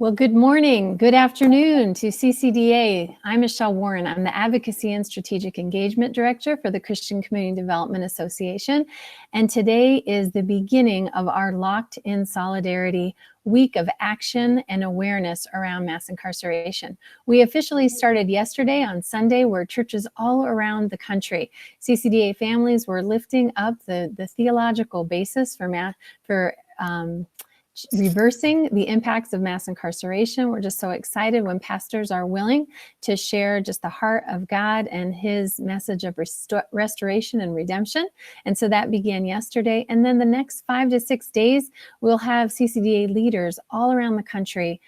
Well, good morning, good afternoon to CCDA. I'm Michelle Warren. I'm the Advocacy and Strategic Engagement Director for the Christian Community Development Association. And today is the beginning of our Locked in Solidarity week of action and awareness around mass incarceration. We officially started yesterday on Sunday, where churches all around the country, CCDA families were lifting up the theological basis for reversing the impacts of mass incarceration. We're just so excited when pastors are willing to share just the heart of God and his message of restoration and redemption. And so that began yesterday. And then the next 5 to 6 days, we'll have CCDA leaders all around the country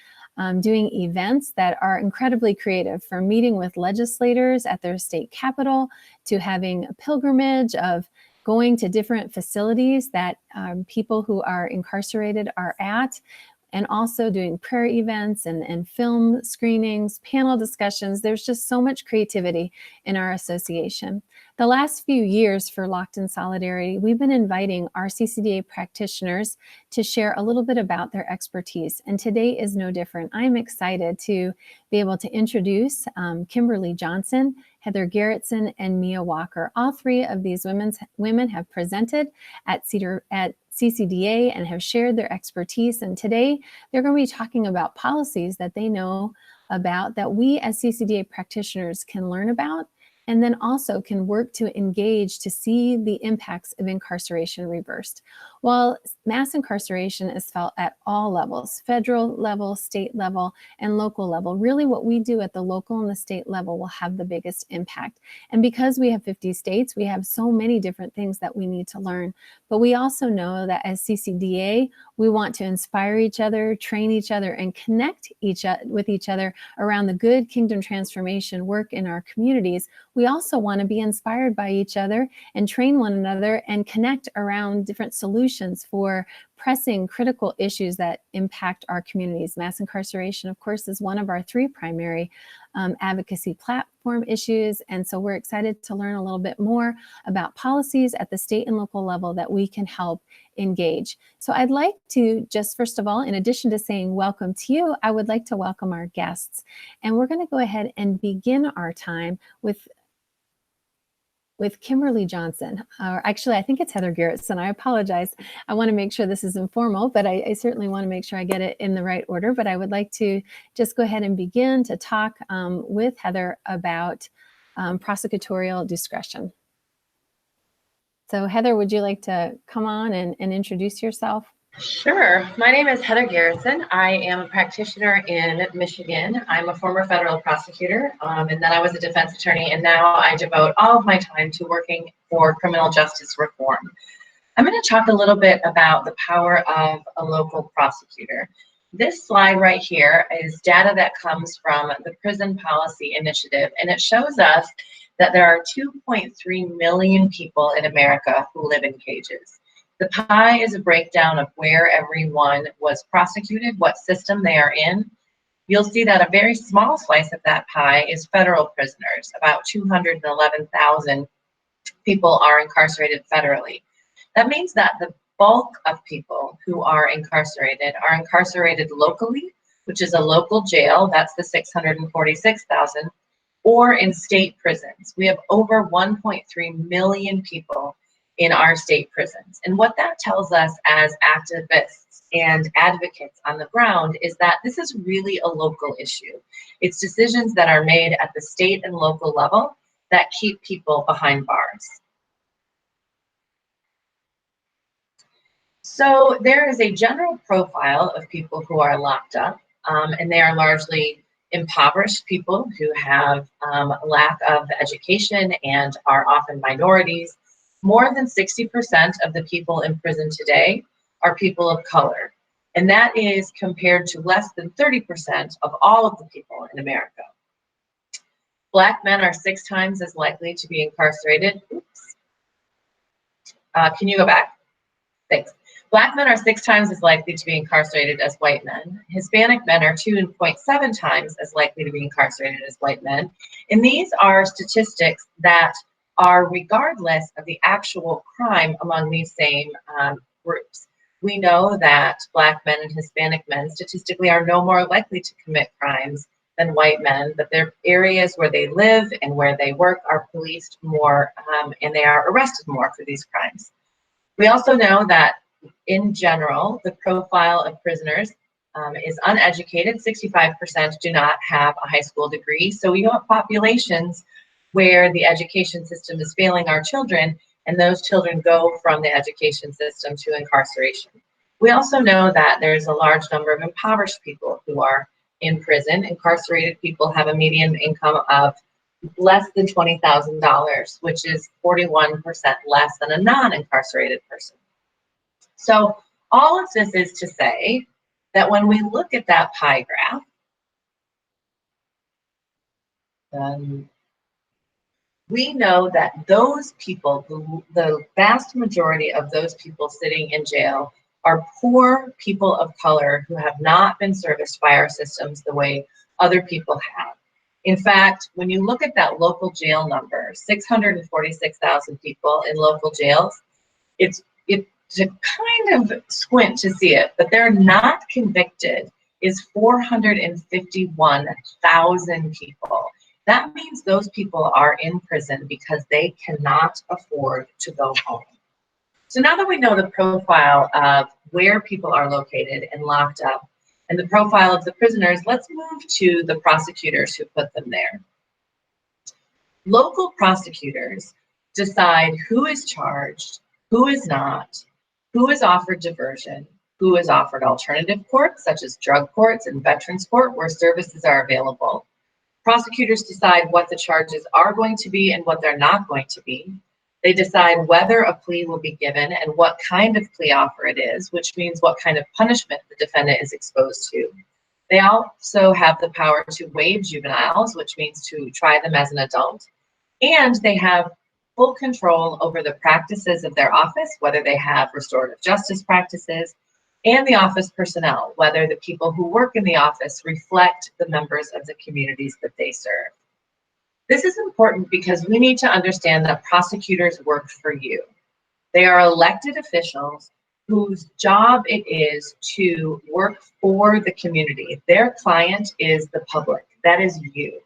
doing events that are incredibly creative, from meeting with legislators at their state capitol to having a pilgrimage of going to different facilities that people who are incarcerated are at, and also doing prayer events and film screenings, panel discussions. There's just so much creativity in our association. The last few years for Locked in Solidarity, we've been inviting our CCDA practitioners to share a little bit about their expertise, and today is no different. I'm excited to be able to introduce Kimberlee Johnson, Heather Garretson, and Miea Walker. All three of these women have presented at CCDA and have shared their expertise. And today they're going to be talking about policies that they know about, that we as CCDA practitioners can learn about, and then also can work to engage to see the impacts of incarceration reversed. While mass incarceration is felt at all levels, federal level, state level, and local level, really what we do at the local and the state level will have the biggest impact. And because we have 50 states, we have so many different things that we need to learn. But we also know that as CCDA, we want to inspire each other, train each other, and connect with each other around the good kingdom transformation work in our communities. We also want to be inspired by each other and train one another and connect around different solutions for pressing critical issues that impact our communities. Mass incarceration, of course, is one of our three primary advocacy platform issues. And so we're excited to learn a little bit more about policies at the state and local level that we can help engage. So I'd like to just, first of all, in addition to saying welcome to you, I would like to welcome our guests. And we're going to go ahead and begin our time with Kimberlee Johnson, or actually I think it's Heather Garretson. I apologize. I want to make sure this is informal, but I certainly want to make sure I get it in the right order. But I would like to just go ahead and begin to talk with Heather about prosecutorial discretion. So Heather, would you like to come on and introduce yourself? Sure. My name is Heather Garretson. I am a practitioner in Michigan. I'm a former federal prosecutor, and then I was a defense attorney, and now I devote all of my time to working for criminal justice reform. I'm going to talk a little bit about the power of a local prosecutor. This slide right here is data that comes from the Prison Policy Initiative, and it shows us that there are 2.3 million people in America who live in cages. The pie is a breakdown of where everyone was prosecuted, what system they are in. You'll see that a very small slice of that pie is federal prisoners. About 211,000 people are incarcerated federally. That means that the bulk of people who are incarcerated locally, which is a local jail, that's the 646,000, or in state prisons. We have over 1.3 million people in our state prisons. And what that tells us as activists and advocates on the ground is that this is really a local issue. It's decisions that are made at the state and local level that keep people behind bars. So there is a general profile of people who are locked up, and they are largely impoverished people who have lack of education and are often minorities. More than 60% of the people in prison today are people of color, and that is compared to less than 30% of all of the people in America. Black men are 6 times as likely to be incarcerated. Oops. Can you go back? Thanks. Black men are 6 times as likely to be incarcerated as white men. Hispanic men are 2.7 times as likely to be incarcerated as white men. And these are statistics that are regardless of the actual crime among these same groups. We know that Black men and Hispanic men statistically are no more likely to commit crimes than white men, but their areas where they live and where they work are policed more, and they are arrested more for these crimes. We also know that in general, the profile of prisoners is uneducated. 65% do not have a high school degree. So we have populations where the education system is failing our children, and those children go from the education system to incarceration. We also know that there's a large number of impoverished people who are in prison. Incarcerated people have a median income of less than $20,000, which is 41% less than a non-incarcerated person. So all of this is to say that when we look at that pie graph, we know that those people, the vast majority of those people sitting in jail are poor people of color who have not been serviced by our systems the way other people have. In fact, when you look at that local jail number, 646,000 people in local jails, it's to kind of squint to see it, but they're not convicted is 451,000 people. That means those people are in prison because they cannot afford to go home. So now that we know the profile of where people are located and locked up and the profile of the prisoners, let's move to the prosecutors who put them there. Local prosecutors decide who is charged, who is not, who is offered diversion, who is offered alternative courts, such as drug courts and veterans court, where services are available. Prosecutors decide what the charges are going to be and what they're not going to be. They decide whether a plea will be given and what kind of plea offer it is, which means what kind of punishment the defendant is exposed to. They also have the power to waive juveniles, which means to try them as an adult. And they have full control over the practices of their office, whether they have restorative justice practices, and the office personnel, whether the people who work in the office reflect the members of the communities that they serve. This is important because we need to understand that prosecutors work for you. They are elected officials whose job it is to work for the community. Their client is the public. That is you.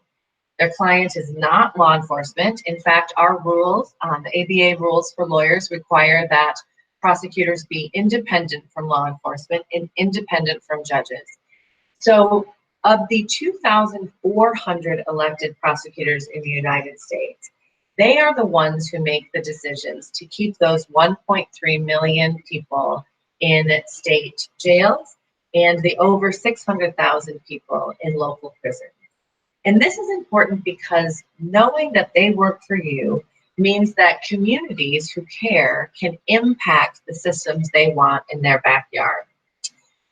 Their client is not law enforcement. In fact, our rules, the ABA rules for lawyers require that prosecutors be independent from law enforcement and independent from judges. So of the 2,400 elected prosecutors in the United States, they are the ones who make the decisions to keep those 1.3 million people in state jails and the over 600,000 people in local prisons. And this is important because knowing that they work for you means that communities who care can impact the systems they want in their backyard.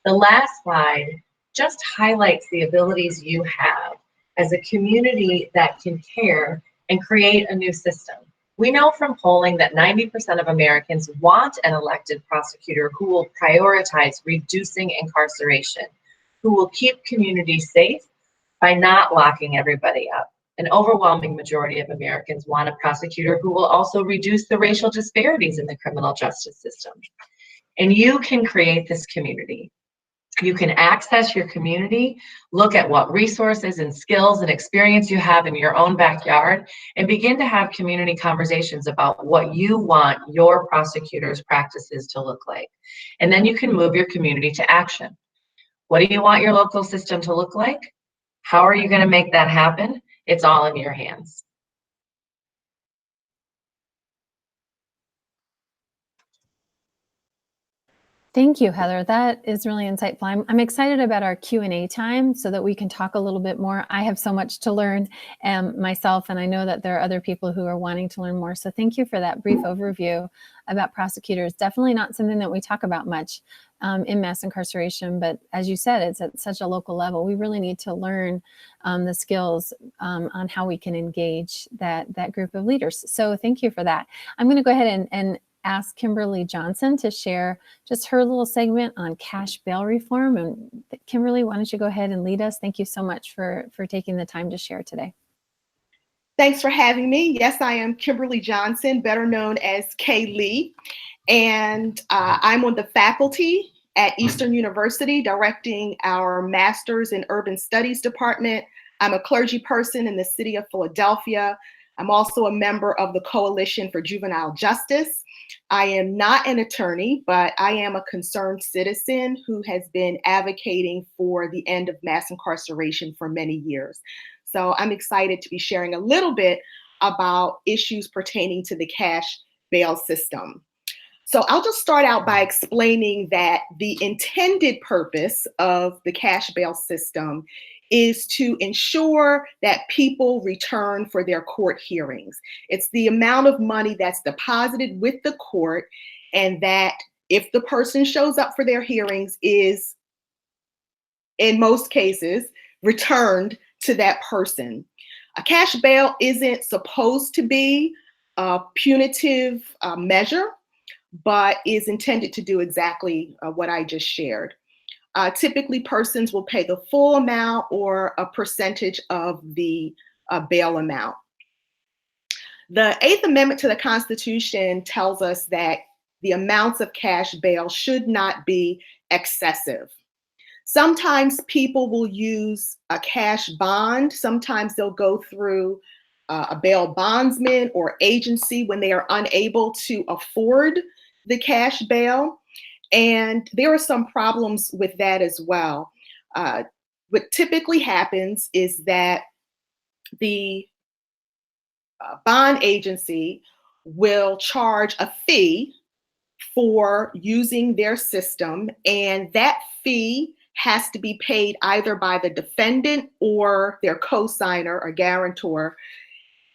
The last slide just highlights the abilities you have as a community that can care and create a new system. We know from polling that 90% of Americans want an elected prosecutor who will prioritize reducing incarceration, who will keep communities safe by not locking everybody up. An overwhelming majority of Americans want a prosecutor who will also reduce the racial disparities in the criminal justice system. And you can create this community. You can access your community, look at what resources and skills and experience you have in your own backyard, and begin to have community conversations about what you want your prosecutors' practices to look like. And then you can move your community to action. What do you want your local system to look like? How are you going to make that happen? It's all in your hands. Thank you, Heather. That is really insightful. I'm excited about our Q&A time so that we can talk a little bit more. I have so much to learn myself, and I know that there are other people who are wanting to learn more. So thank you for that brief overview about prosecutors. Definitely not something that we talk about much in mass incarceration, but as you said, it's at such a local level. We really need to learn the skills on how we can engage that group of leaders. So thank you for that. I'm going to go ahead and ask Kimberlee Johnson to share just her little segment on cash bail reform. And Kimberlee, why don't you go ahead and lead us? Thank you so much for taking the time to share today. Thanks for having me. Yes, I am Kimberlee Johnson, better known as Kay Lee, and I'm on the faculty at Eastern University directing our Master's in Urban Studies department. I'm a clergy person in the city of Philadelphia. I'm also a member of the Coalition for Juvenile Justice. I am not an attorney, but I am a concerned citizen who has been advocating for the end of mass incarceration for many years. So I'm excited to be sharing a little bit about issues pertaining to the cash bail system. So I'll just start out by explaining that the intended purpose of the cash bail system is to ensure that people return for their court hearings. It's the amount of money that's deposited with the court, and that if the person shows up for their hearings is, in most cases, returned to that person. A cash bail isn't supposed to be a punitive measure, but is intended to do exactly what I just shared. Typically, persons will pay the full amount or a percentage of the bail amount. The Eighth Amendment to the Constitution tells us that the amounts of cash bail should not be excessive. Sometimes people will use a cash bond. Sometimes they'll go through a bail bondsman or agency when they are unable to afford the cash bail. And there are some problems with that as well. What typically happens is that the bond agency will charge a fee for using their system, and that fee has to be paid either by the defendant or their co-signer or guarantor,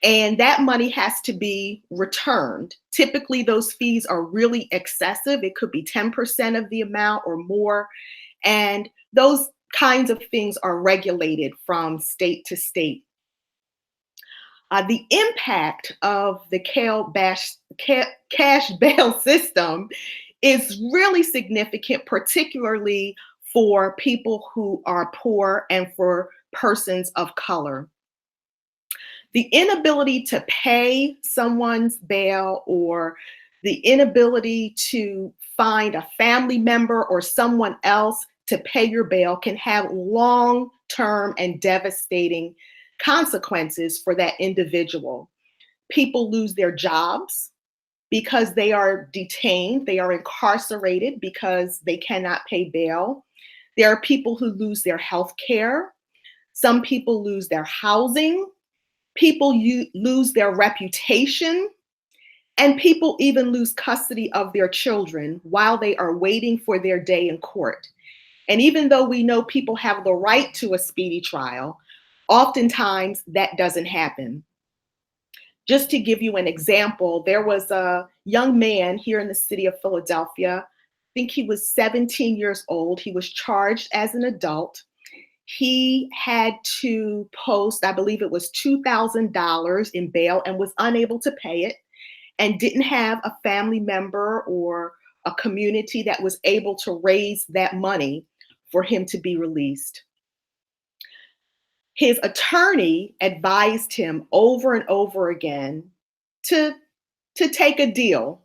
and that money has to be returned. Typically, those fees are really excessive. It could be 10% of the amount or more, and those kinds of things are regulated from state to state. The impact of the cash bail system is really significant, particularly for people who are poor and for persons of color. The inability to pay someone's bail, or the inability to find a family member or someone else to pay your bail, can have long-term and devastating consequences for that individual. People lose their jobs because they are detained, they are incarcerated because they cannot pay bail. There are people who lose their health care. Some people lose their housing. People lose their reputation. And people even lose custody of their children while they are waiting for their day in court. And even though we know people have the right to a speedy trial, oftentimes that doesn't happen. Just to give you an example, there was a young man here in the city of Philadelphia. I think he was 17 years old. He was charged as an adult. He had to post, I believe it was $2,000 in bail, and was unable to pay it, and didn't have a family member or a community that was able to raise that money for him to be released. His attorney advised him over and over again to take a deal,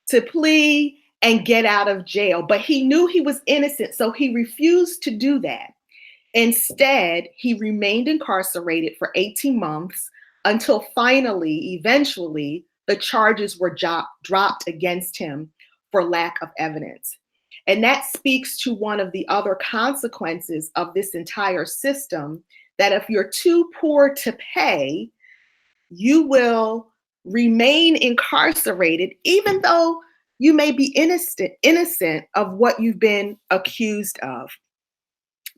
to plea and get out of jail. But he knew he was innocent, so he refused to do that. Instead, he remained incarcerated for 18 months until finally, eventually, the charges were dropped against him for lack of evidence. And that speaks to one of the other consequences of this entire system, that if you're too poor to pay, you will remain incarcerated, even though you may be innocent of what you've been accused of.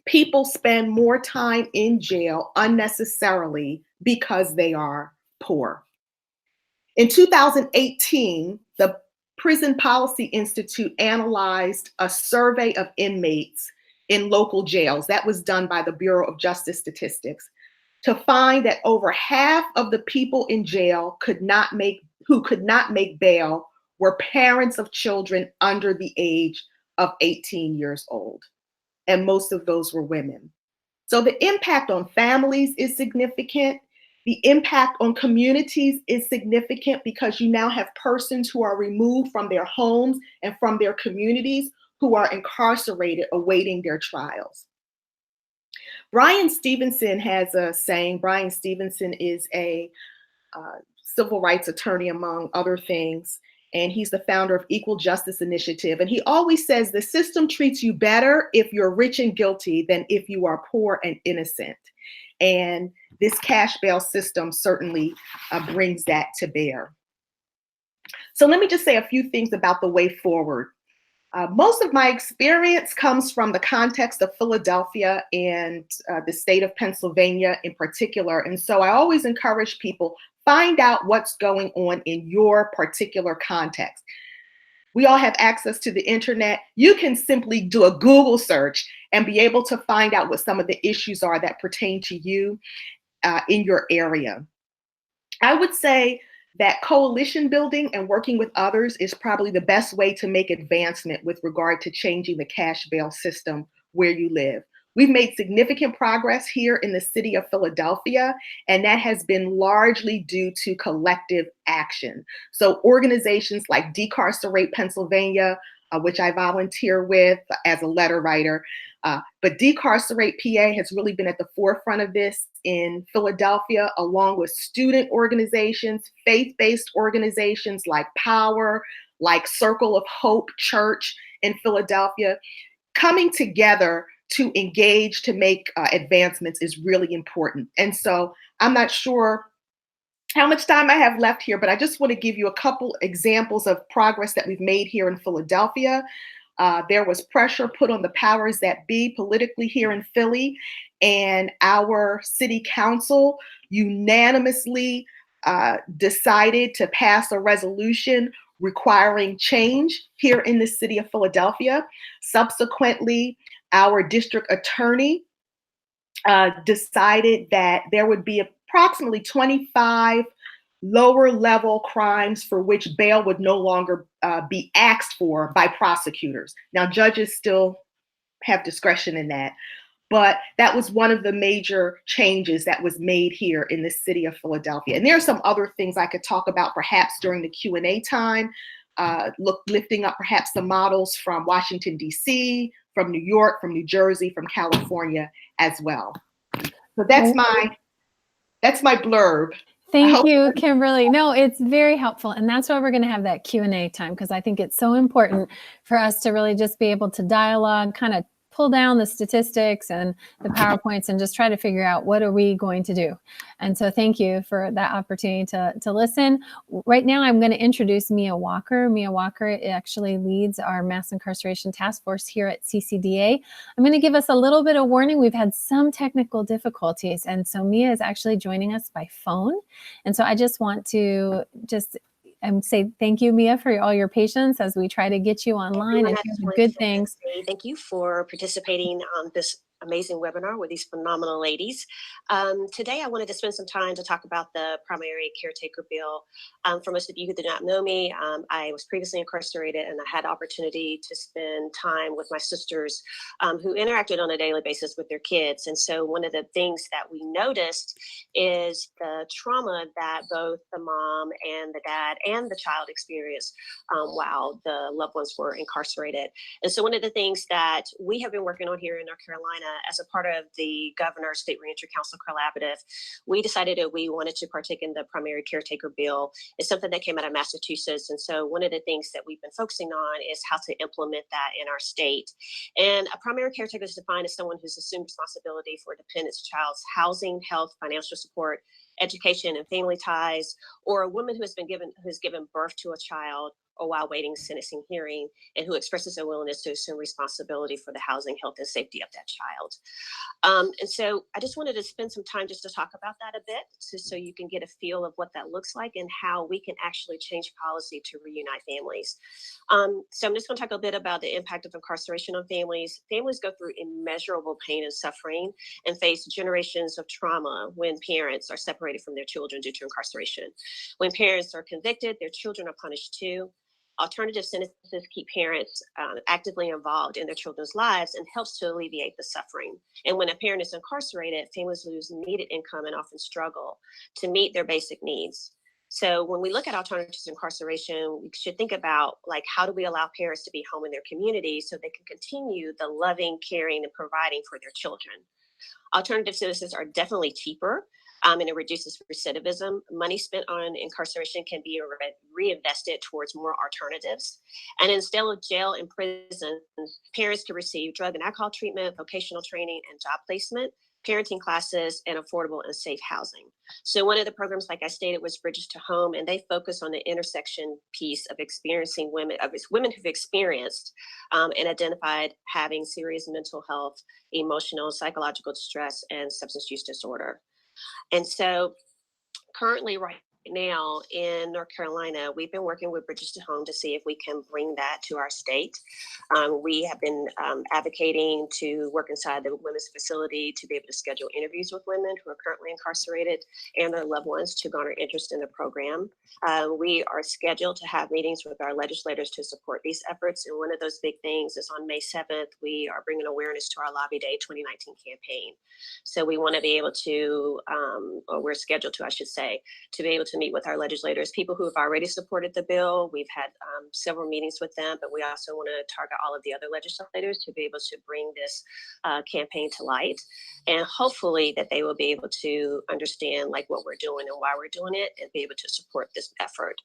People spend more time in jail unnecessarily because they are poor. In 2018, the Prison Policy Institute analyzed a survey of inmates in local jails. That was done by the Bureau of Justice Statistics, to find that over half of the people in jail who could not make bail were parents of children under the age of 18 years old. And most of those were women. So the impact on families is significant. The impact on communities is significant because you now have persons who are removed from their homes and from their communities who are incarcerated awaiting their trials. Bryan Stevenson has a saying. Bryan Stevenson is a civil rights attorney, among other things, and he's the founder of Equal Justice Initiative. And he always says the system treats you better if you're rich and guilty than if you are poor and innocent. And this cash bail system certainly brings that to bear. So let me just say a few things about the way forward. Most of my experience comes from the context of Philadelphia and the state of Pennsylvania in particular. And so I always encourage people, find out what's going on in your particular context. We all have access to the internet. You can simply do a Google search and be able to find out what some of the issues are that pertain to you in your area. I would say that coalition building and working with others is probably the best way to make advancement with regard to changing the cash bail system where you live. We've made significant progress here in the city of Philadelphia, and that has been largely due to collective action. So organizations like Decarcerate Pennsylvania, which I volunteer with as a letter writer, but Decarcerate PA has really been at the forefront of this in Philadelphia, along with student organizations, faith-based organizations like Power, like Circle of Hope Church in Philadelphia. Coming together to engage to make advancements is really important. And so I'm not sure how much time I have left here, but I just want to give you a couple examples of progress that we've made here in Philadelphia. There was pressure put on the powers that be politically here in Philly, and our city council unanimously decided to pass a resolution requiring change here in the city of Philadelphia. Subsequently, our district attorney decided that there would be approximately 25 lower level crimes for which bail would no longer be asked for by prosecutors. Now, judges still have discretion in that, but that was one of the major changes that was made here in the city of Philadelphia. And there are some other things I could talk about perhaps during the Q&A time, lifting up perhaps the models from Washington, D.C., from New York, from New Jersey, from California as well. So that's my blurb. Thank you, Kimberlee. No, it's very helpful. And that's why we're going to have that Q&A time, because I think it's so important for us to really just be able to dialogue, kind of pull down the statistics and the PowerPoints and just try to figure out what are we going to do. And so thank you for that opportunity to listen. Right now, I'm going to introduce Miea Walker. Miea Walker actually leads our Mass Incarceration Task Force here at CCDA. I'm going to give us a little bit of warning. We've had some technical difficulties. And so Miea is actually joining us by phone. And so I just want to say thank you, Miea, for all your patience as we try to get you online and hear the good things. Thank you for participating on this amazing webinar with these phenomenal ladies. Today, I wanted to spend some time to talk about the primary caretaker bill. For most of you who did not know me, I was previously incarcerated, and I had the opportunity to spend time with my sisters who interacted on a daily basis with their kids. And so one of the things that we noticed is the trauma that both the mom and the dad and the child experienced while the loved ones were incarcerated. And so one of the things that we have been working on here in North Carolina as a part of the Governor's State Reentry Council Collaborative, we decided that we wanted to partake in the primary caretaker bill. It's something that came out of Massachusetts. And so one of the things that we've been focusing on is how to implement that in our state. And a primary caretaker is defined as someone who's assumed responsibility for a dependent child's housing, health, financial support, education, and family ties, or a woman who has given birth to a child or while waiting sentencing hearing, and who expresses a willingness to assume responsibility for the housing, health, and safety of that child. And so I just wanted to spend some time just to talk about that a bit, so you can get a feel of what that looks like and how we can actually change policy to reunite families. So I'm just going to talk a bit about the impact of incarceration on families. Families go through immeasurable pain and suffering and face generations of trauma when parents are separated from their children due to incarceration. When parents are convicted, their children are punished too. Alternative sentences keep parents actively involved in their children's lives and helps to alleviate the suffering. And when a parent is incarcerated, families lose needed income and often struggle to meet their basic needs. So when we look at alternatives to incarceration, we should think about, like, how do we allow parents to be home in their community so they can continue the loving, caring, and providing for their children. Alternative sentences are definitely cheaper, and it reduces recidivism. Money spent on incarceration can be reinvested towards more alternatives. And instead of jail and prisons, parents can receive drug and alcohol treatment, vocational training, and job placement, parenting classes, and affordable and safe housing. So one of the programs, like I stated, was Bridges to Home, and they focus on the intersection piece of experiencing women who've experienced and identified having serious mental health, emotional, psychological distress, and substance use disorder. And so currently, right now in North Carolina, we've been working with Bridges to Home to see if we can bring that to our state. We have been advocating to work inside the women's facility to be able to schedule interviews with women who are currently incarcerated and their loved ones to garner interest in the program. We are scheduled to have meetings with our legislators to support these efforts. And one of those big things is on May 7th, we are bringing awareness to our Lobby Day 2019 campaign. So we want to be able to, or we're scheduled to, I should say, to be able to meet with our legislators, people who have already supported the bill. We've had several meetings with them, but we also want to target all of the other legislators to be able to bring this campaign to light. And hopefully that they will be able to understand, like, what we're doing and why we're doing it, and be able to support this effort.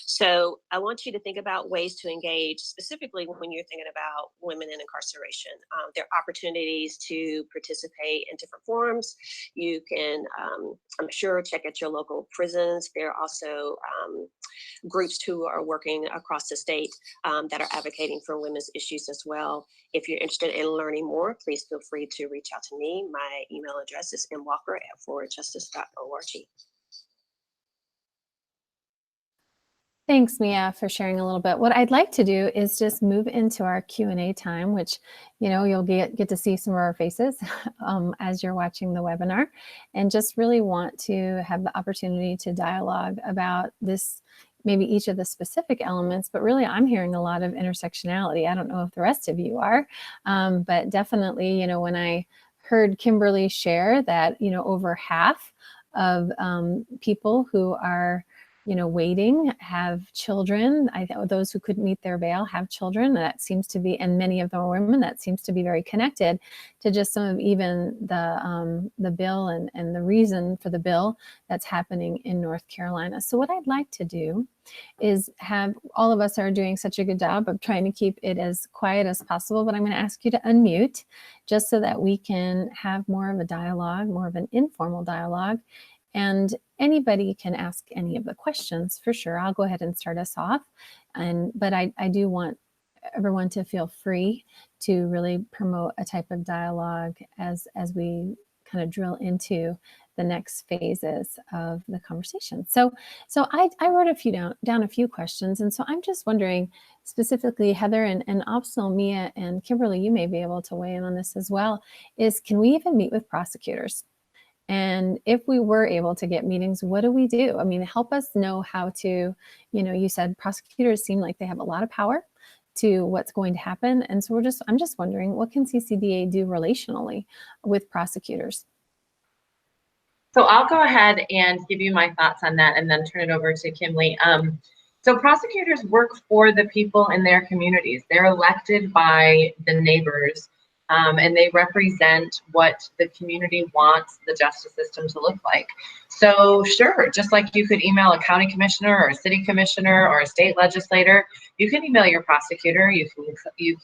So I want you to think about ways to engage, specifically when you're thinking about women in incarceration. There are opportunities to participate in different forums. You can, I'm sure, check at your local prisons. There are also groups who are working across the state that are advocating for women's issues as well. If you're interested in learning more, please feel free to reach out to me. My email address is mwalker@forwardjustice.org. Thanks, Mia, for sharing a little bit. What I'd like to do is just move into our Q&A time, which, you know, you'll get to see some of our faces as you're watching the webinar, and just really want to have the opportunity to dialogue about this, maybe each of the specific elements, but really I'm hearing a lot of intersectionality. I don't know if the rest of you are, but definitely, you know, when I heard Kimberlee share that, you know, over half of people who are, you know, waiting have children. Those who couldn't meet their bail have children. That seems to be, and many of them are women. That seems to be very connected to just some of even the bill and the reason for the bill that's happening in North Carolina. So what I'd like to do is have, all of us are doing such a good job of trying to keep it as quiet as possible, but I'm going to ask you to unmute just so that we can have more of a dialogue, more of an informal dialogue. And anybody can ask any of the questions for sure. I'll go ahead and start us off. But I do want everyone to feel free to really promote a type of dialogue as we kind of drill into the next phases of the conversation. So I wrote down a few questions. And so I'm just wondering specifically, Heather and also Mia and Kimberlee, you may be able to weigh in on this as well, is can we even meet with prosecutors? And if we were able to get meetings, what do we do? I mean, help us know how to, you know, you said prosecutors seem like they have a lot of power to what's going to happen. And so I'm just wondering, what can CCDA do relationally with prosecutors? So I'll go ahead and give you my thoughts on that and then turn it over to Kimberlee. So prosecutors work for the people in their communities. They're elected by the neighbors. And they represent what the community wants the justice system to look like. So sure, just like you could email a county commissioner or a city commissioner or a state legislator, you can email your prosecutor. You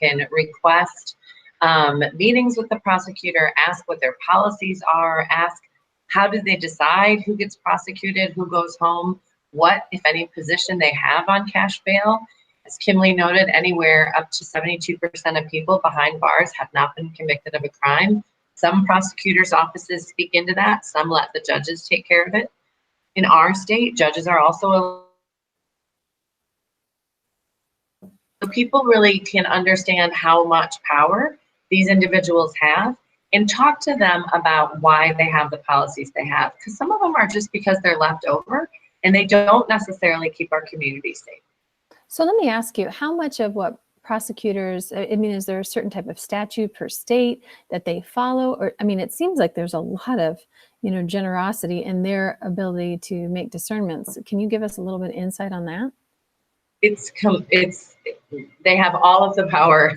can request meetings with the prosecutor, ask what their policies are, ask how do they decide who gets prosecuted, who goes home, what, if any, position they have on cash bail. As Kimberlee noted, anywhere up to 72% of people behind bars have not been convicted of a crime. Some prosecutors' offices speak into that. Some let the judges take care of it. In our state, judges are also so people really can understand how much power these individuals have and talk to them about why they have the policies they have. Because some of them are just because they're left over and they don't necessarily keep our community safe. So let me ask you, how much of what prosecutors, I mean, is there a certain type of statute per state that they follow? Or, I mean, it seems like there's a lot of, generosity in their ability to make discernments. Can you give us a little bit of insight on that? They have all of the power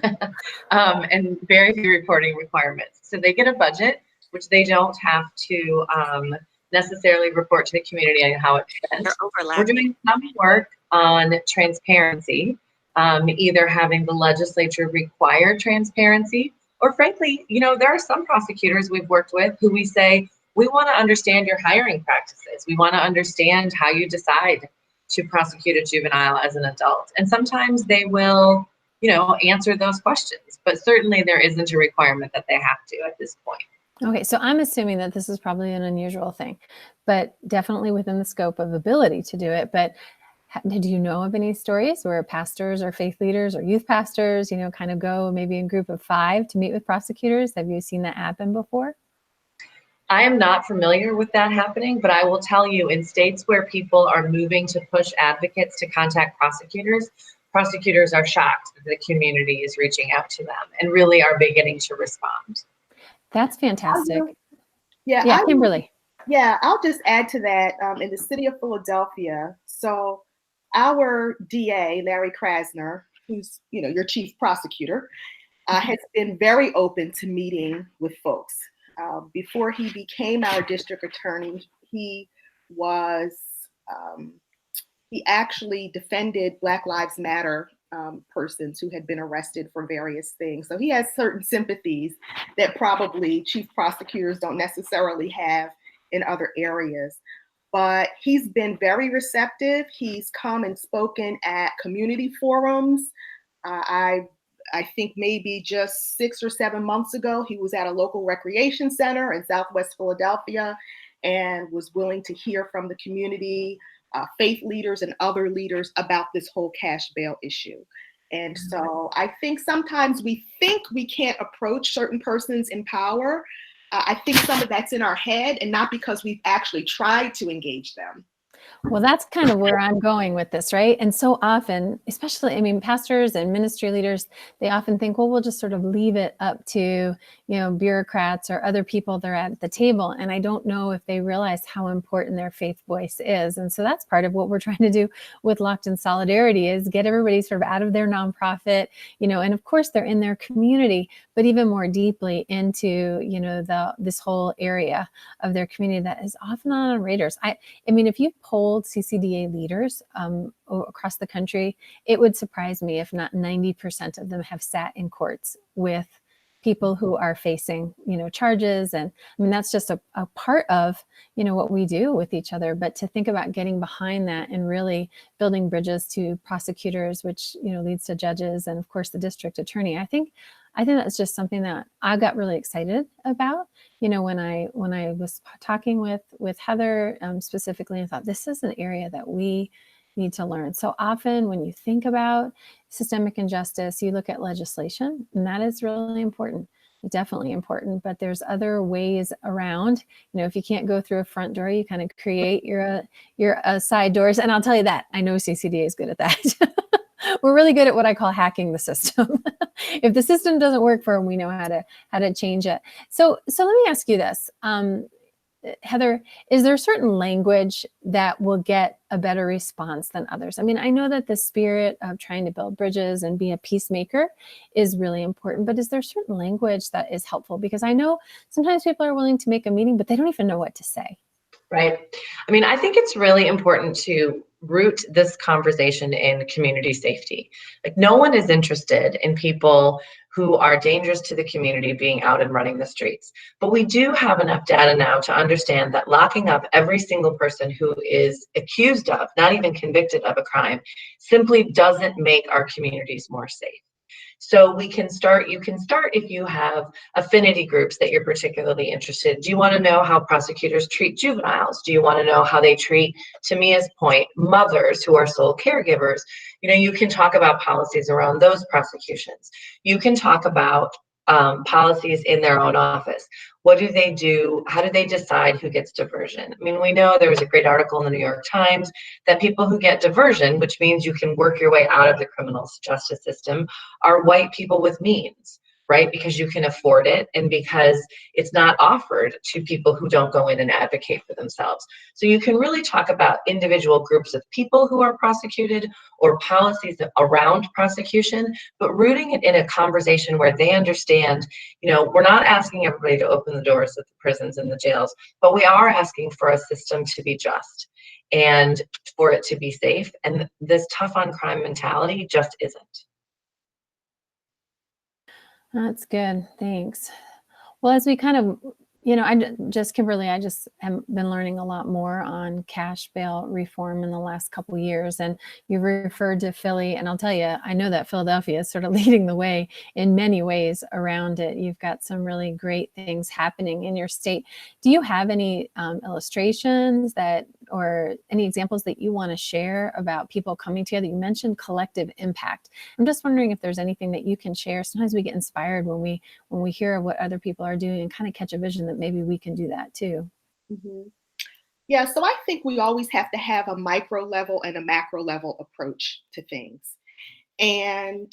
and very few reporting requirements. So they get a budget, which they don't have to necessarily report to the community on how it's spent. We're doing some work on transparency, either having the legislature require transparency, or frankly, there are some prosecutors we've worked with who we say, we want to understand your hiring practices. We want to understand how you decide to prosecute a juvenile as an adult. And sometimes they will, answer those questions, but certainly there isn't a requirement that they have to at this point. Okay, so I'm assuming that this is probably an unusual thing, but definitely within the scope of ability to do it. But do you know of any stories where pastors or faith leaders or youth pastors, kind of go maybe in a group of 5 to meet with prosecutors? Have you seen that happen before? I am not familiar with that happening, but I will tell you, in states where people are moving to push advocates to contact prosecutors, prosecutors are shocked that the community is reaching out to them and really are beginning to respond. That's fantastic. Yeah, Kimberlee. Yeah, I'll just add to that. In the city of Philadelphia, so our DA, Larry Krasner, who's your chief prosecutor, has been very open to meeting with folks. Before he became our district attorney, he actually defended Black Lives Matter persons who had been arrested for various things. So he has certain sympathies that probably chief prosecutors don't necessarily have in other areas. But he's been very receptive. He's come and spoken at community forums. I think maybe just 6 or 7 months ago, he was at a local recreation center in Southwest Philadelphia and was willing to hear from the community, faith leaders and other leaders about this whole cash bail issue. And so I think sometimes we think we can't approach certain persons in power. I think some of that's in our head and not because we've actually tried to engage them. Well, that's kind of where I'm going with this, right? And so often, especially, pastors and ministry leaders, they often think, well, we'll just sort of leave it up to, bureaucrats or other people that are at the table. And I don't know if they realize how important their faith voice is. And so that's part of what we're trying to do with Locked in Solidarity is get everybody sort of out of their nonprofit, and of course they're in their community, but even more deeply into, this whole area of their community that is often not on radars. I mean, if you polled CCDA leaders across the country, it would surprise me if not 90% of them have sat in courts with people who are facing, charges. And that's just a part of, what we do with each other. But to think about getting behind that and really building bridges to prosecutors, which, leads to judges and of course the district attorney, I think that's just something that I got really excited about, when I was talking with Heather specifically, I thought this is an area that we need to learn. So often when you think about systemic injustice, you look at legislation, and that is really important, definitely important, but there's other ways around. If you can't go through a front door, you kind of create your side doors. And I'll tell you that, I know CCDA is good at that. We're really good at what I call hacking the system. If the system doesn't work for them, we know how to change it. So let me ask you this. Heather, is there a certain language that will get a better response than others? I know that the spirit of trying to build bridges and be a peacemaker is really important, but is there a certain language that is helpful? Because I know sometimes people are willing to make a meeting, but they don't even know what to say. Right. I think it's really important to root this conversation in community safety. Like, no one is interested in people who are dangerous to the community being out and running the streets. But we do have enough data now to understand that locking up every single person who is accused of, not even convicted of a crime, simply doesn't make our communities more safe. So you can start if you have affinity groups that you're particularly interested in. Do you want to know how prosecutors treat juveniles? Do you want to know how they treat, to Mia's point, mothers who are sole caregivers? You can talk about policies around those prosecutions. You can talk about policies in their own office. What do they do? How do they decide who gets diversion? I mean, we know there was a great article in the New York Times that people who get diversion, which means you can work your way out of the criminal justice system, are white people with means, right? Because you can afford it and because it's not offered to people who don't go in and advocate for themselves. So you can really talk about individual groups of people who are prosecuted or policies around prosecution, but rooting it in a conversation where they understand, we're not asking everybody to open the doors of the prisons and the jails, but we are asking for a system to be just and for it to be safe. And this tough on crime mentality just isn't. That's good. Thanks. Well, as we kind of, Kimberlee, I just have been learning a lot more on cash bail reform in the last couple of years. And you referred to Philly, and I'll tell you, I know that Philadelphia is sort of leading the way in many ways around it. You've got some really great things happening in your state. Do you have any illustrations or any examples that you want to share about people coming together? You mentioned collective impact. I'm just wondering if there's anything that you can share. Sometimes we get inspired when we hear what other people are doing and kind of catch a vision that maybe we can do that too. Mm-hmm. Yeah, so I think we always have to have a micro level and a macro level approach to things. And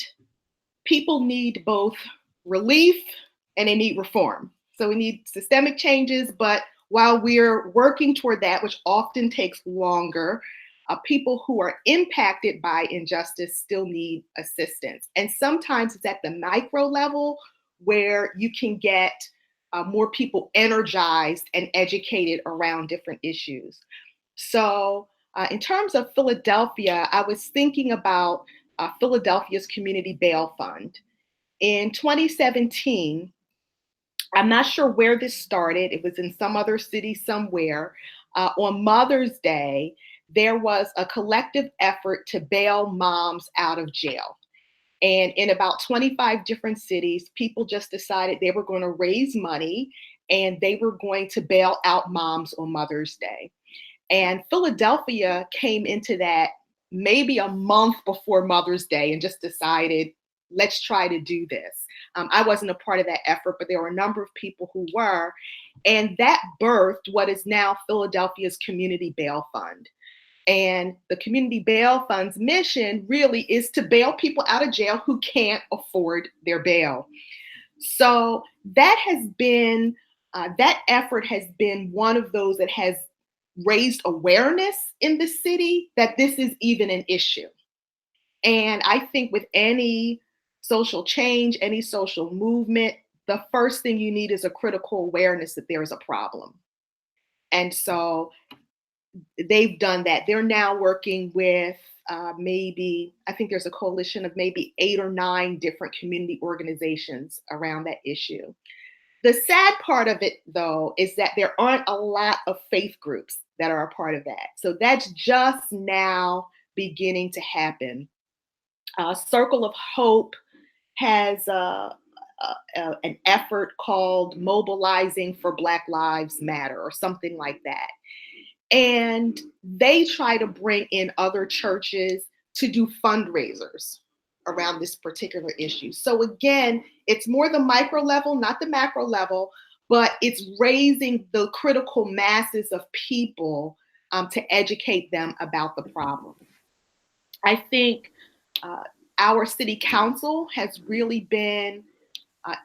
people need both relief and they need reform. So we need systemic changes, but while we're working toward that, which often takes longer, people who are impacted by injustice still need assistance. And sometimes it's at the micro level where you can get more people energized and educated around different issues. So in terms of Philadelphia, I was thinking about Philadelphia's Community Bail Fund. In 2017, I'm not sure where this started. It was in some other city somewhere. On Mother's Day, there was a collective effort to bail moms out of jail. And in about 25 different cities, people just decided they were going to raise money and they were going to bail out moms on Mother's Day. And Philadelphia came into that maybe a month before Mother's Day and just decided, let's try to do this. I wasn't a part of that effort, but there were a number of people who were. And that birthed what is now Philadelphia's Community Bail Fund. And the Community Bail Fund's mission really is to bail people out of jail who can't afford their bail. So that has been, that effort has been one of those that has raised awareness in the city that this is even an issue. And I think with any social change, any social movement, the first thing you need is a critical awareness that there is a problem. And so they've done that. They're now working with I think there's a coalition of maybe 8 or 9 different community organizations around that issue. The sad part of it, though, is that there aren't a lot of faith groups that are a part of that. So that's just now beginning to happen. Circle of Hope has an effort called Mobilizing for Black Lives Matter or something like that. And they try to bring in other churches to do fundraisers around this particular issue. So again, it's more the micro level, not the macro level, but it's raising the critical masses of people to educate them about the problem. I think our city council has really been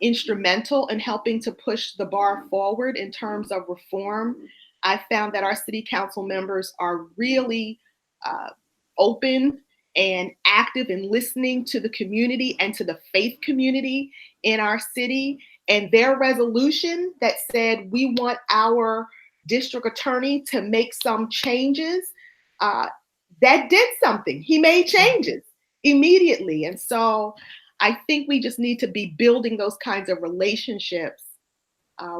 instrumental in helping to push the bar forward in terms of reform. I found that our city council members are really open and active in listening to the community and to the faith community in our city. And their resolution that said we want our district attorney to make some changes, that did something. He made changes immediately. And so I think we just need to be building those kinds of relationships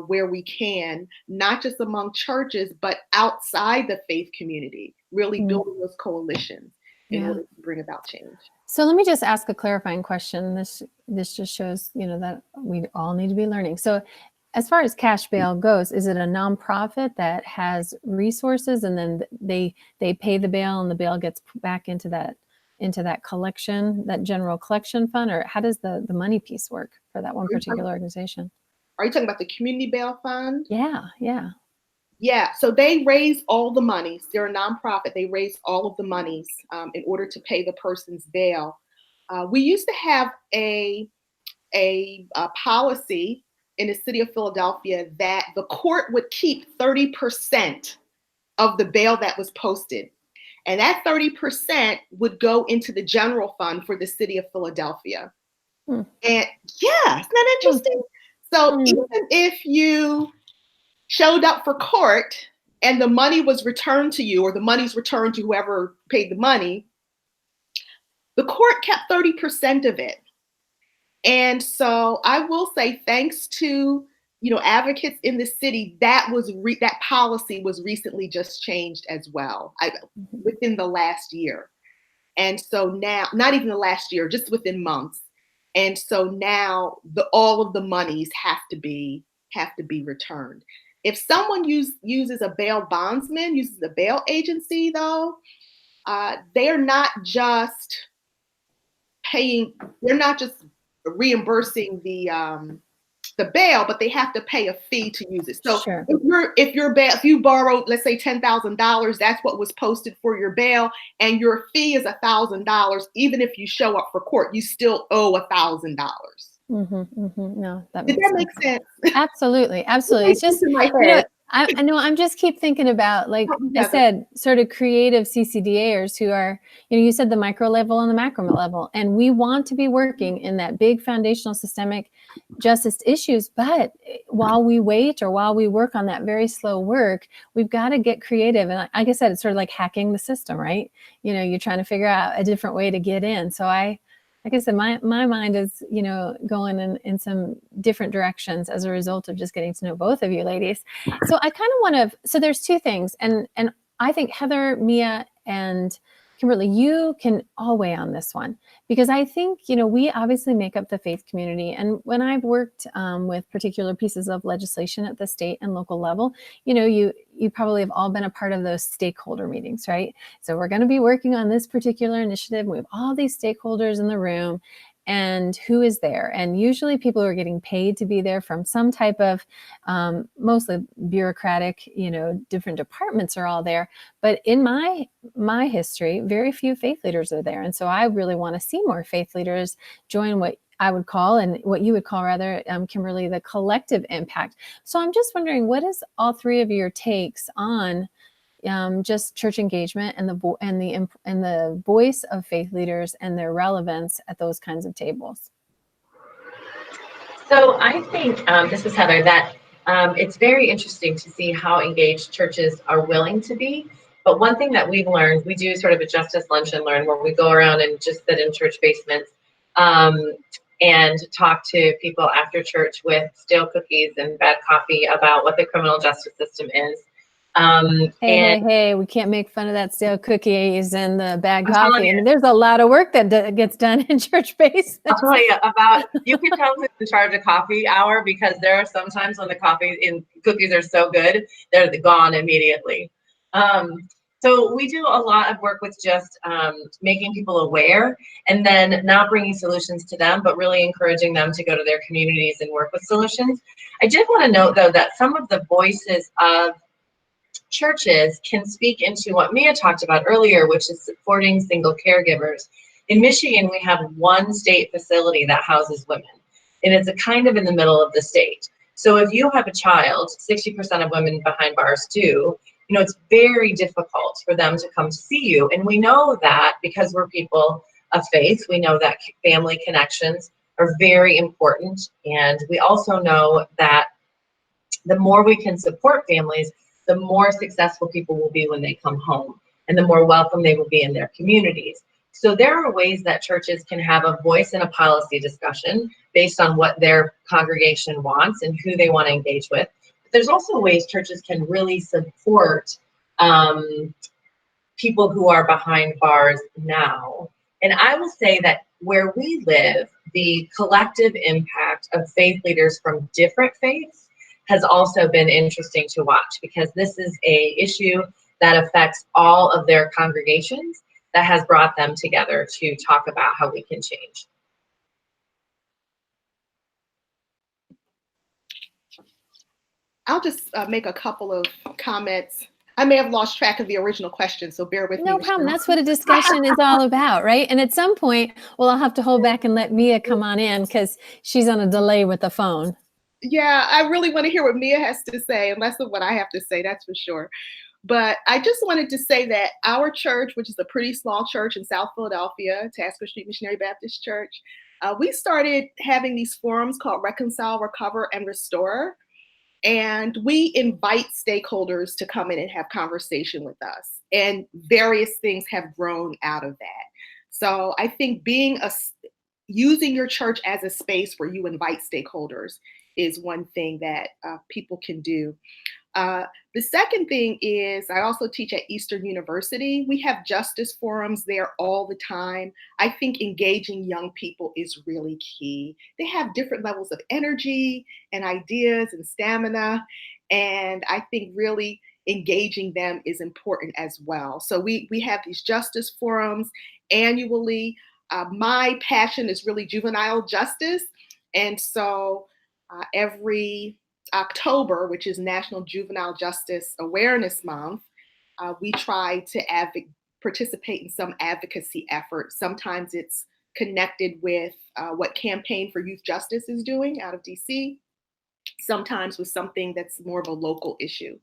where we can, not just among churches, but outside the faith community, really building those coalitions in order to bring about change. So let me just ask a clarifying question. This just shows, that we all need to be learning. So as far as cash bail goes, is it a nonprofit that has resources and then they pay the bail and the bail gets put back into that into that collection, that general collection fund, or how does the money piece work for that one particular organization? Are you talking about the community bail fund? Yeah, yeah. Yeah, so they raise all the monies. They're a nonprofit. They raise all of the monies in order to pay the person's bail. We used to have a policy in the city of Philadelphia that the court would keep 30% of the bail that was posted. And that 30% would go into the general fund for the city of Philadelphia. Hmm. And yeah, isn't that interesting? So even if you showed up for court and the money was returned to you, or the money's returned to whoever paid the money, the court kept 30% of it. And so I will say, thanks to advocates in the city, that policy was recently just changed as well, within the last year. And so now, not even the last year, just within months. And so now all of the monies have to be returned. If someone uses a bail bondsman, uses a bail agency, though, they're not just reimbursing the bail, but they have to pay a fee to use it. So sure. if you borrowed, let's say $10,000, that's what was posted for your bail, and your fee is $1,000. Even if you show up for court, you still owe $1,000. No, Did that make sense? Absolutely, absolutely. It's just, I know I'm just keep thinking about, like I said, sort of creative CCDAers who are, you said the micro level and the macro level, and we want to be working in that big foundational systemic justice issues. But while we wait, or while we work on that very slow work, we've got to get creative. And like I said, it's sort of like hacking the system, right? You're trying to figure out a different way to get in. So like I said, my mind is, going in some different directions as a result of just getting to know both of you ladies. So I kind of want to, so there's two things. And I think Heather, Mia, and Kimberlee, you can all weigh on this one, because I think, we obviously make up the faith community. And when I've worked with particular pieces of legislation at the state and local level, you probably have all been a part of those stakeholder meetings, right? So we're going to be working on this particular initiative. We have all these stakeholders in the room, and who is there? And usually people are getting paid to be there from some type of, mostly bureaucratic, different departments are all there. But in my history, very few faith leaders are there. And so I really want to see more faith leaders join what I would call, and what you would call rather, Kimberlee, the collective impact. So I'm just wondering, what is all three of your takes on just church engagement and the voice of faith leaders and their relevance at those kinds of tables? So I think, this is Heather, that it's very interesting to see how engaged churches are willing to be. But one thing that we've learned, we do sort of a justice lunch and learn, where we go around and just sit in church basements and talk to people after church with stale cookies and bad coffee about what the criminal justice system is. Hey, we can't make fun of that stale cookies and the bad coffee. I mean, there's a lot of work that gets done in church basements. I'll tell you you can tell who's in charge of coffee hour, because there are some times when the coffee and cookies are so good, they're gone immediately. So we do a lot of work with just making people aware, and then not bringing solutions to them, but really encouraging them to go to their communities and work with solutions. I did want to note, though, that some of the voices of churches can speak into what Mia talked about earlier, which is supporting single caregivers. In Michigan, we have one state facility that houses women, and it's a kind of in the middle of the state. So if you have a child, 60% of women behind bars do, it's very difficult for them to come to see you. And we know that because we're people of faith, we know that family connections are very important. And we also know that the more we can support families, the more successful people will be when they come home, and the more welcome they will be in their communities. So there are ways that churches can have a voice in a policy discussion based on what their congregation wants and who they want to engage with. But there's also ways churches can really support people who are behind bars now. And I will say that where we live, the collective impact of faith leaders from different faiths has also been interesting to watch, because this is an issue that affects all of their congregations. that has brought them together to talk about how we can change. I'll just make a couple of comments. I may have lost track of the original question, so bear with me. No problem. That's what a discussion is all about, right? And at some point, well, I'll have to hold back and let Miea come on in because she's on a delay with the phone. Yeah, I really want to hear what Miea has to say, and less of what I have to say, that's for sure. But I just wanted to say that our church, which is a pretty small church in South Philadelphia, Tasker Street Missionary Baptist Church, we started having these forums called Reconcile, Recover, and Restore. And we invite stakeholders to come in and have conversation with us. And various things have grown out of that. So I think using your church as a space where you invite stakeholders is one thing that people can do. The second thing is I also teach at Eastern University. We have justice forums there all the time. I think engaging young people is really key. They have different levels of energy and ideas and stamina. And I think really engaging them is important as well. So we have these justice forums annually. My passion is really juvenile justice. And so every October, which is National Juvenile Justice Awareness Month, we try to participate in some advocacy effort. Sometimes it's connected with what Campaign for Youth Justice is doing out of DC, sometimes with something that's more of a local issue.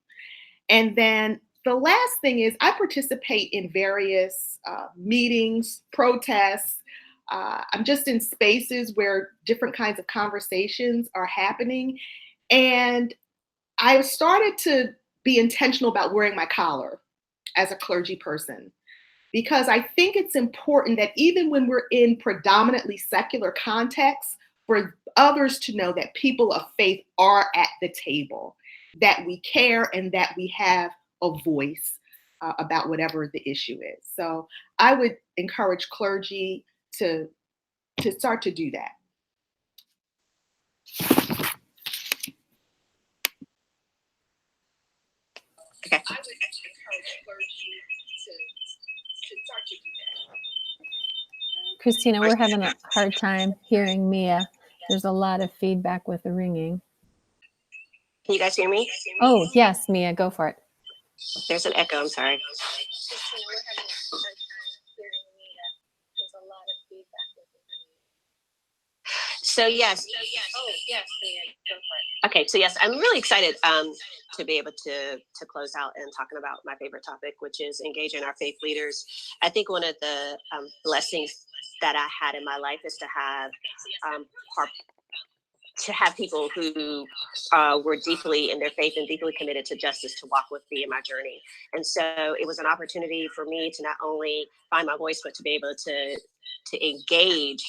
And then the last thing is I participate in various meetings, protests. I'm just in spaces where different kinds of conversations are happening. And I started to be intentional about wearing my collar as a clergy person, because I think it's important that even when we're in predominantly secular contexts, for others to know that people of faith are at the table, that we care and that we have a voice about whatever the issue is. So I would encourage clergy to start to do that. Okay. I would encourage clergy to start to do that. Christina, we're having a hard time hearing Miea. There's a lot of feedback with the ringing. Can you guys hear me? Oh, yes, Miea, go for it. There's an echo, I'm sorry. So yes. Oh, yes. Okay, so yes, I'm really excited to be able to close out and talking about my favorite topic, which is engaging our faith leaders. I think one of the blessings that I had in my life is to have people who were deeply in their faith and deeply committed to justice to walk with me in my journey. And so it was an opportunity for me to not only find my voice, but to be able to engage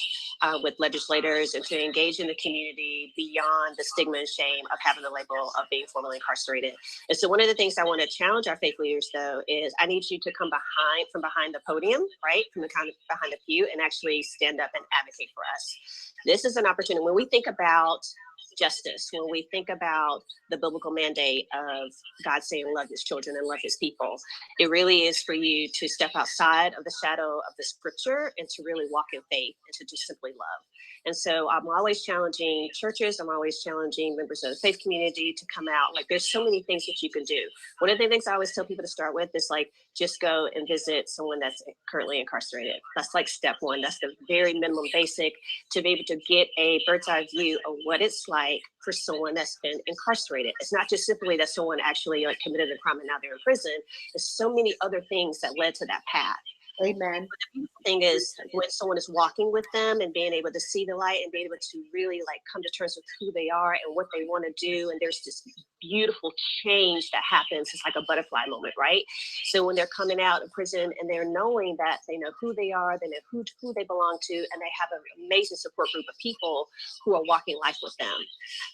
with legislators and to engage in the community beyond the stigma and shame of having the label of being formerly incarcerated. And so one of the things I want to challenge our faith leaders, though, is I need you to come from behind the podium, right? From behind the pew, and actually stand up and advocate for us. This is an opportunity. When we think about justice, when we think about the biblical mandate of God saying love his children and love his people, it really is for you to step outside of the shadow of the scripture and to really walk in faith and to just simply love. And so I'm always challenging churches, I'm always challenging members of the faith community to come out. Like, there's so many things that you can do. One of the things I always tell people to start with is like, just go and visit someone that's currently incarcerated. That's like step one. That's the very minimum basic, to be able to get a bird's eye view of what it's like for someone that's been incarcerated. It's not just simply that someone actually like committed a crime and now they're in prison. There's so many other things that led to that path. Amen. But the beautiful thing is when someone is walking with them and being able to see the light and being able to really like come to terms with who they are and what they want to do. And there's this beautiful change that happens. It's like a butterfly moment, right? So when they're coming out of prison and they're knowing that they know who they are, they know who they belong to, and they have an amazing support group of people who are walking life with them.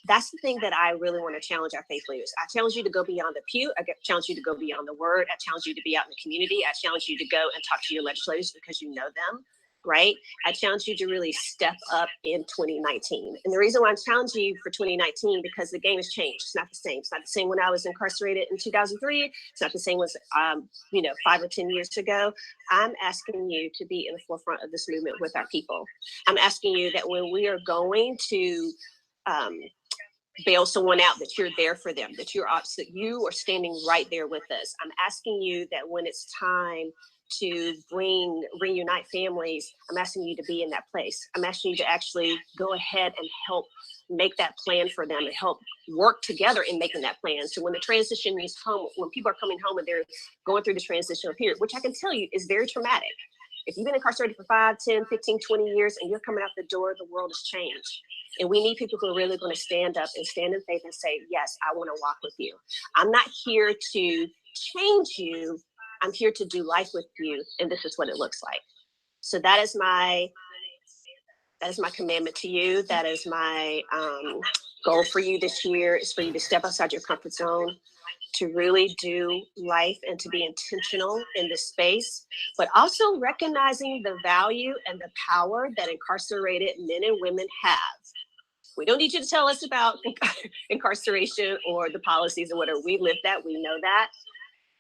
That's the thing that I really want to challenge our faith leaders. I challenge you to go beyond the pew. I challenge you to go beyond the word. I challenge you to be out in the community. I challenge you to go and talk to your legislators because you know them. right? I challenge you to really step up in 2019. And the reason why I'm challenging you for 2019, because the game has changed. It's not the same. It's not the same when I was incarcerated in 2003. It's not the same as, 5 or 10 years ago. I'm asking you to be in the forefront of this movement with our people. I'm asking you that when we are going to bail someone out, that you're there for them, that you are standing right there with us. I'm asking you that when it's time to reunite families, I'm asking you to be in that place. I'm asking you to actually go ahead and help make that plan for them and help work together in making that plan. So when the transition is home, when people are coming home and they're going through the transitional period, which I can tell you is very traumatic. If you've been incarcerated for 5, 10, 15, 20 years and you're coming out the door, the world has changed. And we need people who are really going to stand up and stand in faith and say, yes, I want to walk with you. I'm not here to change you. I'm here to do life with you. And this is what it looks like. So that is my commandment to you. That is my goal for you this year, is for you to step outside your comfort zone, to really do life and to be intentional in this space, but also recognizing the value and the power that incarcerated men and women have. We don't need you to tell us about incarceration or the policies or whatever. We live that, we know that.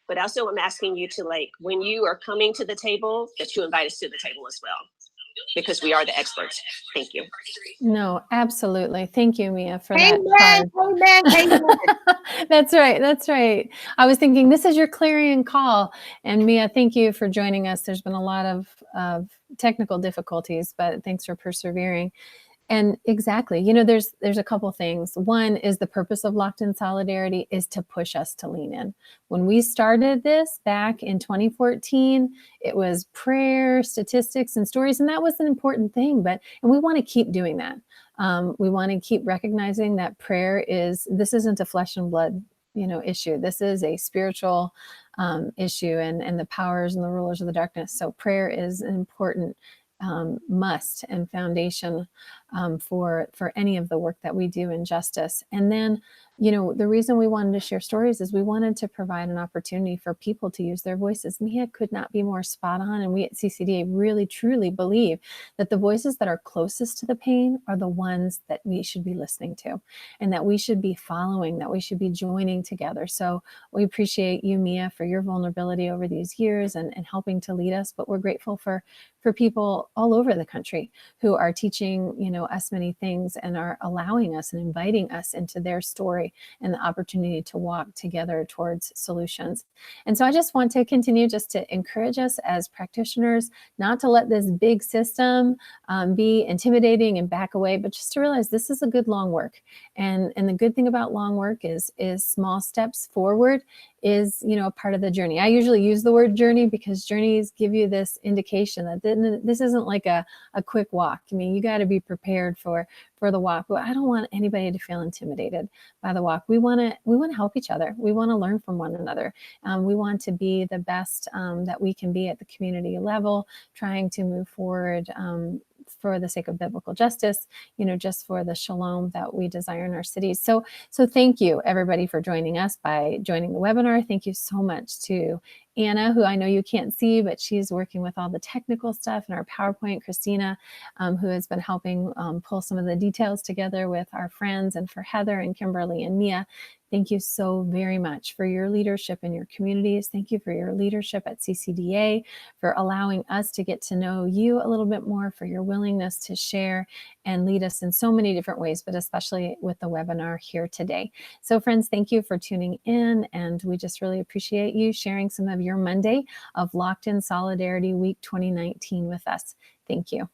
But also I'm asking you to, like, when you are coming to the table, that you invite us to the table as well, because we are the experts. Thank you. No, absolutely. Thank you, Miea, for Amen. that Amen. Amen. That's right. That's right. I was thinking this is your clarion call. And Miea, thank you for joining us. There's been a lot of technical difficulties, but thanks for persevering. And exactly, there's a couple things. One is the purpose of Locked in Solidarity is to push us to lean in. When we started this back in 2014, it was prayer, statistics, and stories, and that was an important thing. And we want to keep doing that. We want to keep recognizing that this isn't a flesh and blood, issue. This is a spiritual issue, and the powers and the rulers of the darkness. So prayer is an important must and foundation for any of the work that we do in justice. And then, the reason we wanted to share stories is we wanted to provide an opportunity for people to use their voices. Miea could not be more spot on. And we at CCDA really, truly believe that the voices that are closest to the pain are the ones that we should be listening to, and that we should be following, that we should be joining together. So we appreciate you, Miea, for your vulnerability over these years and helping to lead us. But we're grateful for people all over the country who are teaching, us many things and are allowing us and inviting us into their story and the opportunity to walk together towards solutions. And so I just want to continue just to encourage us as practitioners not to let this big system be intimidating and back away, but just to realize this is a good long work. And the good thing about long work is small steps forward is, a part of the journey. I usually use the word journey because journeys give you this indication that this isn't like a quick walk. I mean, you got to be prepared for the walk. But I don't want anybody to feel intimidated by the walk. We want to help each other. We want to learn from one another. We want to be the best that we can be at the community level, trying to move forward for the sake of biblical justice, just for the shalom that we desire in our cities. So thank you, everybody, for joining us by joining the webinar. Thank you so much to Anna, who I know you can't see, but she's working with all the technical stuff in our PowerPoint, Christina, who has been helping pull some of the details together with our friends, and for Heather and Kimberlee and Miea. Thank you so very much for your leadership in your communities. Thank you for your leadership at CCDA, for allowing us to get to know you a little bit more, for your willingness to share and lead us in so many different ways, but especially with the webinar here today. So friends, thank you for tuning in, and we just really appreciate you sharing some of your Monday of Locked in Solidarity Week 2019 with us. Thank you.